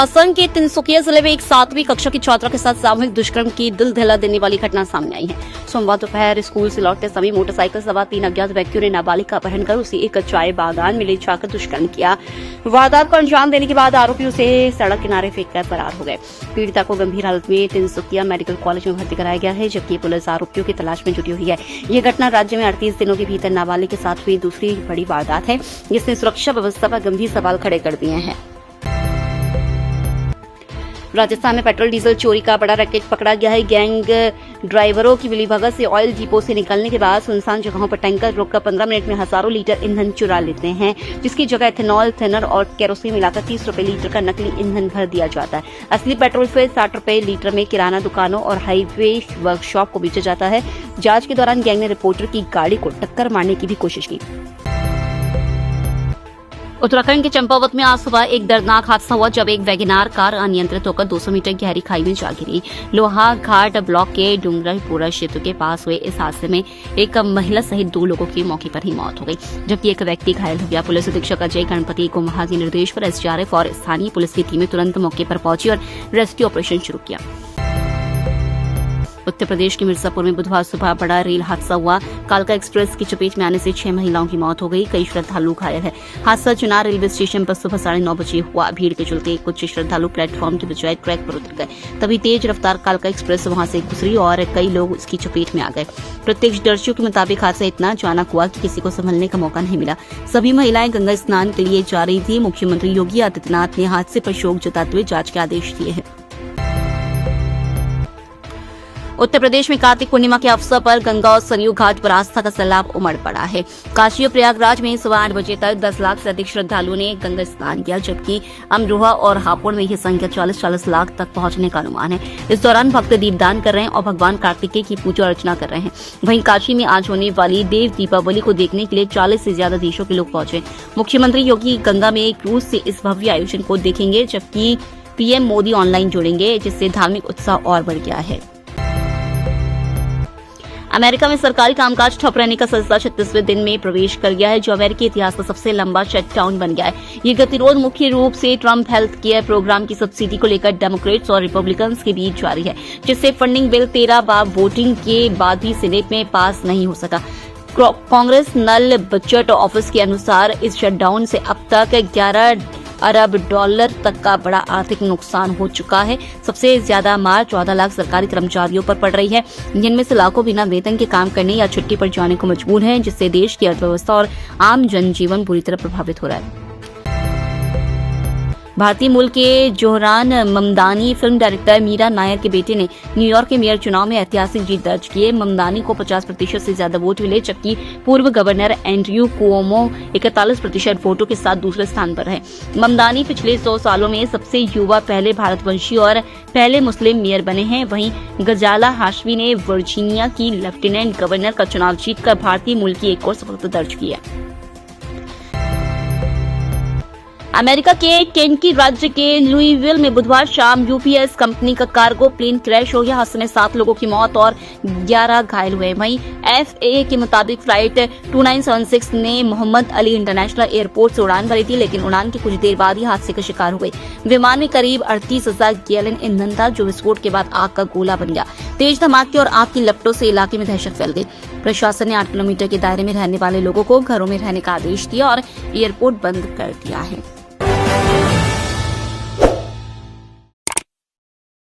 असम के तिनसुकिया जिले में एक 7वीं कक्षा की छात्रा के साथ सामूहिक दुष्कर्म की दिल दहला देने वाली घटना सामने आई है। सोमवार दोपहर स्कूल से लौटते समय मोटरसाइकिल सवार 3 अज्ञात व्यक्तियों ने नाबालिग का अपहरण कर उसे एक चाय बागान में ले जाकर दुष्कर्म किया। वारदात को अंजाम देने के बाद आरोपी उसे सड़क किनारे फेंककर फरार हो गए। पीड़िता को गंभीर हालत में तिनसुकिया मेडिकल कॉलेज में भर्ती कराया गया है, जबकि पुलिस आरोपियों की तलाश में जुटी हुई है। यह घटना राज्य में 38 दिनों के भीतर नाबालिग के साथ हुई दूसरी बड़ी वारदात है, जिसने सुरक्षा व्यवस्था पर गंभीर सवाल खड़े कर दिए हैं। राजस्थान में पेट्रोल डीजल चोरी का बड़ा रैकेट पकड़ा गया है। गैंग ड्राइवरों की मिलीभगत से ऑयल डिपो से निकलने के बाद सुनसान जगहों पर टैंकर रोककर 15 मिनट में हजारों लीटर ईंधन चुरा लेते हैं, जिसकी जगह इथेनॉल, थिनर और केरोसिन मिलाकर 30 रुपए लीटर का नकली ईंधन भर दिया जाता है। असली पेट्रोल फिर 60 रुपए लीटर में किराना दुकानों और हाईवे वर्कशॉप को बेचा जाता है। जांच के दौरान गैंग ने रिपोर्टर की गाड़ी को टक्कर मारने की भी कोशिश की। उत्तराखंड के चंपावत में आज सुबह एक दर्दनाक हादसा हुआ, जब एक वैगनार कार अनियंत्रित होकर 200 मीटर गहरी खाई में जा गिरी। लोहा घाट ब्लॉक के डूंगरपुरा क्षेत्र के पास हुए इस हादसे में एक महिला सहित 2 लोगों की मौके पर ही मौत हो गई, जबकि एक व्यक्ति घायल हो गया। पुलिस अधीक्षक अजय गणपति कुम्हा के निर्देश पर एसडीआरएफ और स्थानीय पुलिस की टीमें तुरंत मौके पर पहुंची और रेस्क्यू ऑपरेशन शुरू किया। उत्तर प्रदेश के मिर्जापुर में बुधवार सुबह बड़ा रेल हादसा हुआ। कालका एक्सप्रेस की चपेट में आने से 6 महिलाओं की मौत हो गई, कई श्रद्धालु घायल है। हादसा चुनार रेलवे स्टेशन पर सुबह 9:30 बजे हुआ। भीड़ के चलते कुछ श्रद्धालु प्लेटफॉर्म की बजाय ट्रैक पर उतर गए। तभी तेज रफ्तार कालका एक्सप्रेस वहां से गुजरी और कई लोग उसकी चपेट में आ गए। प्रत्यक्षदर्शियों के मुताबिक हादसा इतना अचानक हुआ कि किसी को संभलने का मौका नहीं मिला। सभी महिलाएं गंगा स्नान के लिए जा रही थी। मुख्यमंत्री योगी आदित्यनाथ ने हादसे पर शोक जताते हुए जांच के आदेश दिए हैं। उत्तर प्रदेश में कार्तिक पूर्णिमा के अवसर पर गंगा और सरयू घाट पर आस्था का सैलाब उमड़ पड़ा है। काशी और प्रयागराज में सुबह 8 बजे तक 10 लाख से अधिक श्रद्धालुओं ने गंगा स्नान किया, जबकि अमरोहा और हापुड़ में यह संख्या 40 लाख तक पहुंचने का अनुमान है। इस दौरान भक्त दीपदान कर रहे हैं और भगवान कार्तिकेय की पूजा अर्चना कर रहे हैं। वहीं काशी में आज होने वाली देव दीपावली को देखने के लिए 40 से ज्यादा देशों के लोग पहुंचे। मुख्यमंत्री योगी गंगा में क्रूज से इस भव्य आयोजन को देखेंगे, जबकि पीएम मोदी ऑनलाइन जुड़ेंगे, जिससे धार्मिक उत्साह और बढ़ गया है। अमेरिका में सरकारी कामकाज ठप रहने का सिलसिला 36वें दिन में प्रवेश कर गया है, जो अमेरिकी इतिहास का सबसे लंबा शटडाउन बन गया है। ये गतिरोध मुख्य रूप से ट्रंप हेल्थ केयर प्रोग्राम की सब्सिडी को लेकर डेमोक्रेट्स और रिपब्लिकन्स के बीच जारी है, जिससे फंडिंग बिल 13 बार वोटिंग के बाद भी सीनेट में पास नहीं हो सका। कांग्रेस नल बजट ऑफिस के अनुसार इस शटडाउन से अब तक 11 अरब डॉलर तक का बड़ा आर्थिक नुकसान हो चुका है। सबसे ज्यादा मार 14 लाख सरकारी कर्मचारियों पर पड़ रही है, जिनमें से लाखों बिना वेतन के काम करने या छुट्टी पर जाने को मजबूर हैं, जिससे देश की अर्थव्यवस्था और आम जनजीवन बुरी तरह प्रभावित हो रहा है। भारतीय मूल के जोहरान ममदानी फिल्म डायरेक्टर मीरा नायर के बेटे ने न्यूयॉर्क के मेयर चुनाव में ऐतिहासिक जीत दर्ज की है। ममदानी को 50% से ज्यादा वोट मिले, जबकि पूर्व गवर्नर एंड्रयू कुओमो 41% वोटों के साथ दूसरे स्थान पर है। ममदानी पिछले 100 सालों में सबसे युवा पहले भारतवंशी और पहले मुस्लिम मेयर बने हैं। वहीं गजाला हाशमी ने वर्जीनिया की लेफ्टिनेंट गवर्नर का चुनाव जीतकर भारतीय मूल की एक और सफलता दर्ज की है। अमेरिका के केंटकी राज्य के लुईविल में बुधवार शाम यूपीएस कंपनी का कार्गो प्लेन क्रैश हो गया। हादसे में 7 लोगों की मौत और 11 घायल हुए। वहीं एफएए के मुताबिक फ्लाइट 2976 ने मोहम्मद अली इंटरनेशनल एयरपोर्ट से उड़ान भरी थी, लेकिन उड़ान के कुछ देर बाद ही हादसे का शिकार हो गई। विमान में करीब 38,000 गैलन ईंधन था, जो विस्फोट के बाद आग का गोला बन गया। तेज धमाके और आग की लपटों से इलाके में दहशत फैल गई। प्रशासन ने 8 किलोमीटर के दायरे में रहने वाले लोगों को घरों में रहने का आदेश दिया और एयरपोर्ट बंद कर दिया है।